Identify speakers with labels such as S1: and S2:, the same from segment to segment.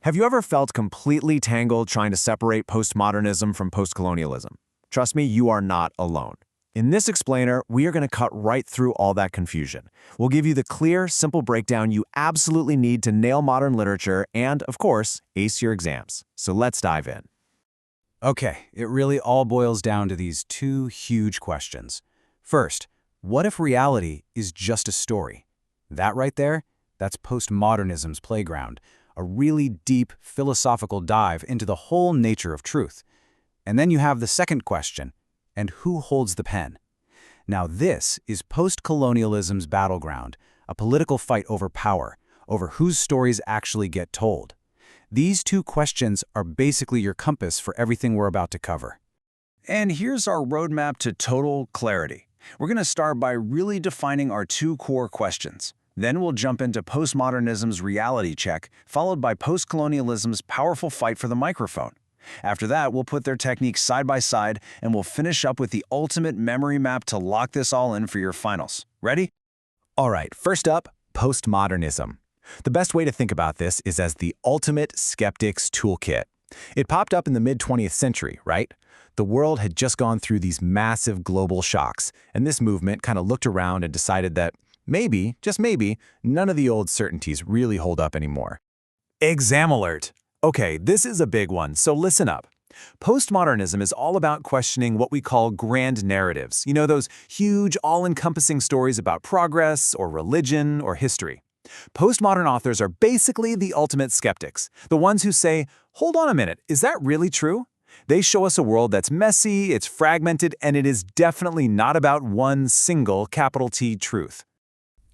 S1: Have you ever felt completely tangled trying to separate postmodernism from postcolonialism? Trust me, you are not alone. In this explainer, we are going to cut right through all that confusion. We'll give you the clear, simple breakdown you absolutely need to nail modern literature and, of course, ace your exams. So let's dive in.
S2: Okay, it really all boils down to these two huge questions. First, what if reality is just a story? That right there, that's postmodernism's playground, a really deep philosophical dive into the whole nature of truth. And then you have the second question, and who holds the pen? Now this is postcolonialism's battleground, a political fight over power, over whose stories actually get told. These two questions are basically your compass for everything we're about to cover.
S3: And here's our roadmap to total clarity. We're going to start by really defining our two core questions. Then we'll jump into postmodernism's reality check, followed by postcolonialism's powerful fight for the microphone. After that, we'll put their techniques side by side, and we'll finish up with the ultimate memory map to lock this all in for your finals. Ready?
S1: All right, first up, postmodernism. The best way to think about this is as the ultimate skeptic's toolkit. It popped up in the mid-20th century, right? The world had just gone through these massive global shocks, and this movement kind of looked around and decided that maybe, just maybe, none of the old certainties really hold up anymore. Exam alert! Okay, this is a big one, so listen up. Postmodernism is all about questioning what we call grand narratives. You know, those huge, all-encompassing stories about progress or religion or history. Postmodern authors are basically the ultimate skeptics, the ones who say, hold on a minute, is that really true? They show us a world that's messy, it's fragmented, and it is definitely not about one single capital T truth.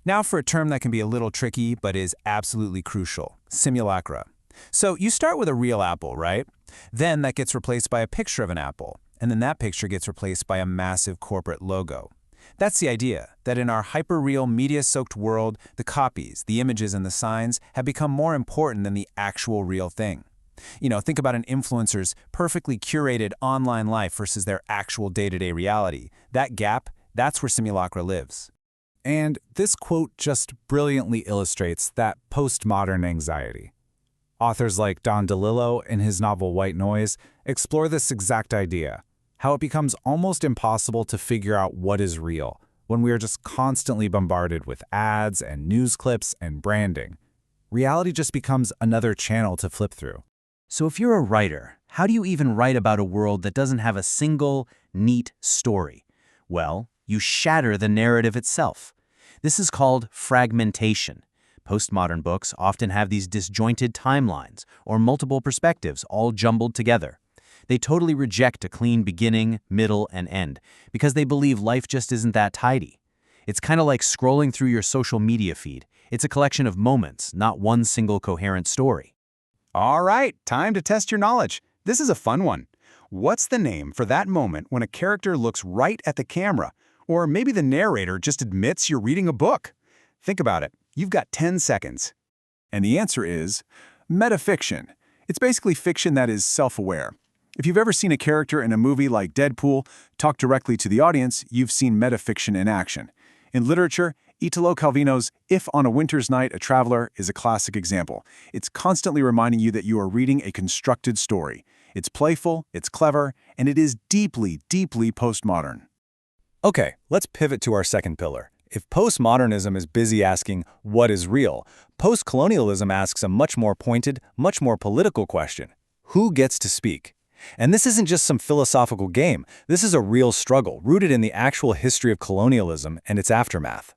S2: Now for a term that can be a little tricky but is absolutely crucial, simulacra. So you start with a real apple, right? Then that gets replaced by a picture of an apple, and then that picture gets replaced by a massive corporate logo. That's the idea, that in our hyper-real, media-soaked world, the copies, the images, and the signs have become more important than the actual real thing. You know, think about an influencer's perfectly curated online life versus their actual day-to-day reality. That gap, that's where simulacra lives. And this quote just brilliantly illustrates that postmodern anxiety. Authors like Don DeLillo, in his novel White Noise, explore this exact idea, how it becomes almost impossible to figure out what is real when we are just constantly bombarded with ads and news clips and branding. Reality just becomes another channel to flip through.
S4: So if you're a writer, how do you even write about a world that doesn't have a single, neat story? Well, you shatter the narrative itself. This is called fragmentation. Postmodern books often have these disjointed timelines or multiple perspectives all jumbled together. They totally reject a clean beginning, middle, and end because they believe life just isn't that tidy. It's kind of like scrolling through your social media feed. It's a collection of moments, not one single coherent story.
S3: All right, time to test your knowledge. This is a fun one. What's the name for that moment when a character looks right at the camera? Or maybe the narrator just admits you're reading a book? Think about it. You've got 10 seconds. And the answer is metafiction. It's basically fiction that is self-aware. If you've ever seen a character in a movie like Deadpool talk directly to the audience, you've seen metafiction in action. In literature, Italo Calvino's If on a Winter's Night a Traveler is a classic example. It's constantly reminding you that you are reading a constructed story. It's playful, it's clever, and it is deeply, deeply postmodern.
S1: Okay, let's pivot to our second pillar. If postmodernism is busy asking, what is real, postcolonialism asks a much more pointed, much more political question. Who gets to speak? And this isn't just some philosophical game. This is a real struggle rooted in the actual history of colonialism and its aftermath.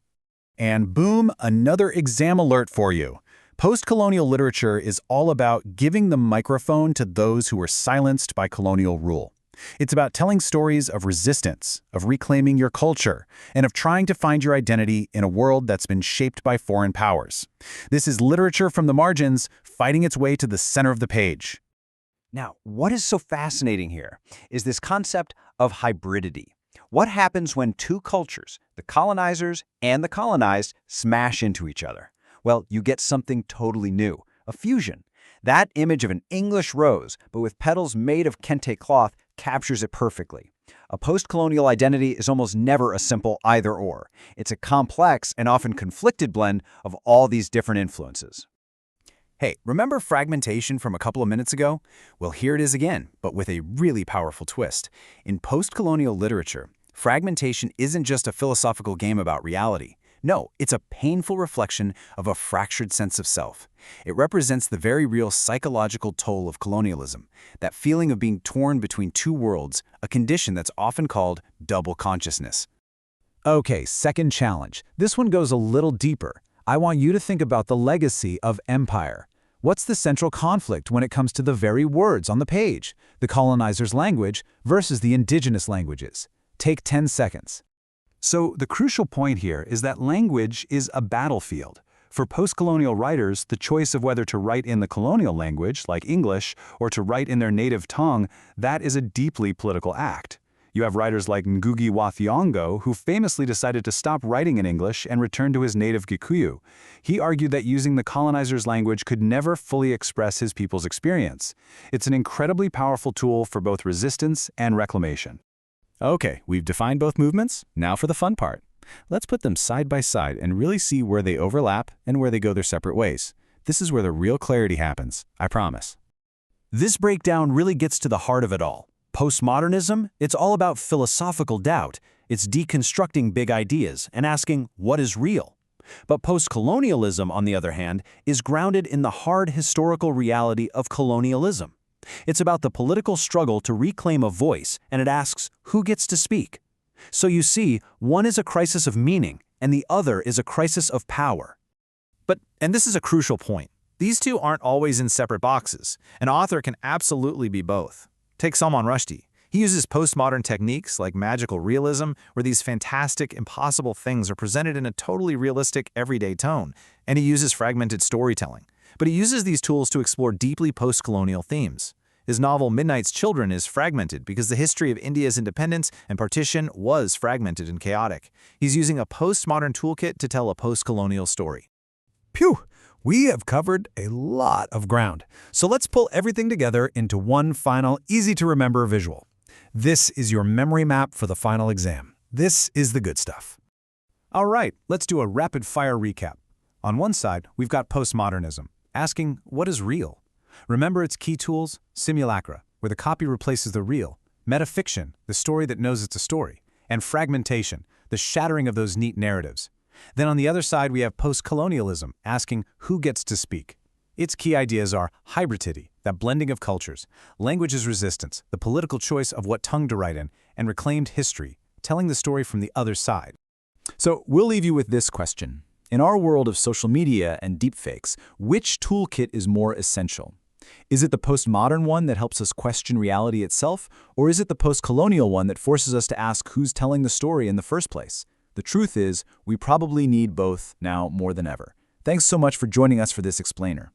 S1: And boom, another exam alert for you. Postcolonial literature is all about giving the microphone to those who were silenced by colonial rule. It's about telling stories of resistance, of reclaiming your culture, and of trying to find your identity in a world that's been shaped by foreign powers. This is literature from the margins, fighting its way to the center of the page.
S4: Now, what is so fascinating here is this concept of hybridity. What happens when two cultures, the colonizers and the colonized, smash into each other? Well, you get something totally new, a fusion. That image of an English rose, but with petals made of kente cloth, captures it perfectly. A post-colonial identity is almost never a simple either-or. It's a complex and often conflicted blend of all these different influences.
S2: Hey, remember fragmentation from a couple of minutes ago? Well, here it is again, but with a really powerful twist. In postcolonial literature, fragmentation isn't just a philosophical game about reality. No, it's a painful reflection of a fractured sense of self. It represents the very real psychological toll of colonialism, that feeling of being torn between two worlds, a condition that's often called double consciousness.
S1: Okay, second challenge. This one goes a little deeper. I want you to think about the legacy of empire. What's the central conflict when it comes to the very words on the page? The colonizer's language versus the indigenous languages. Take 10 seconds.
S3: So the crucial point here is that language is a battlefield. For postcolonial writers, the choice of whether to write in the colonial language, like English, or to write in their native tongue, that is a deeply political act. You have writers like Ngugi wa Thiong'o, who famously decided to stop writing in English and return to his native Gikuyu. He argued that using the colonizer's language could never fully express his people's experience. It's an incredibly powerful tool for both resistance and reclamation.
S2: Okay, we've defined both movements. Now for the fun part. Let's put them side by side and really see where they overlap and where they go their separate ways. This is where the real clarity happens, I promise.
S4: This breakdown really gets to the heart of it all. Postmodernism, it's all about philosophical doubt. It's deconstructing big ideas and asking, what is real? But postcolonialism, on the other hand, is grounded in the hard historical reality of colonialism. It's about the political struggle to reclaim a voice, and it asks, who gets to speak? So you see, one is a crisis of meaning, and the other is a crisis of power.
S2: And this is a crucial point. These two aren't always in separate boxes. An author can absolutely be both. Take Salman Rushdie. He uses postmodern techniques like magical realism, where these fantastic, impossible things are presented in a totally realistic, everyday tone, and he uses fragmented storytelling. But he uses these tools to explore deeply postcolonial themes. His novel Midnight's Children is fragmented because the history of India's independence and partition was fragmented and chaotic. He's using a postmodern toolkit to tell a postcolonial story.
S1: Phew! We have covered a lot of ground. So let's pull everything together into one final, easy-to-remember visual. This is your memory map for the final exam. This is the good stuff. All right, let's do a rapid-fire recap. On one side, we've got postmodernism, asking what is real? Remember its key tools? Simulacra, where the copy replaces the real. Metafiction, the story that knows it's a story. And fragmentation, the shattering of those neat narratives. Then on the other side, we have postcolonialism, asking who gets to speak. Its key ideas are hybridity, that blending of cultures, language as resistance, the political choice of what tongue to write in, and reclaimed history, telling the story from the other side. So we'll leave you with this question. In our world of social media and deepfakes, which toolkit is more essential? Is it the postmodern one that helps us question reality itself, or is it the postcolonial one that forces us to ask who's telling the story in the first place? The truth is, we probably need both now more than ever. Thanks so much for joining us for this explainer.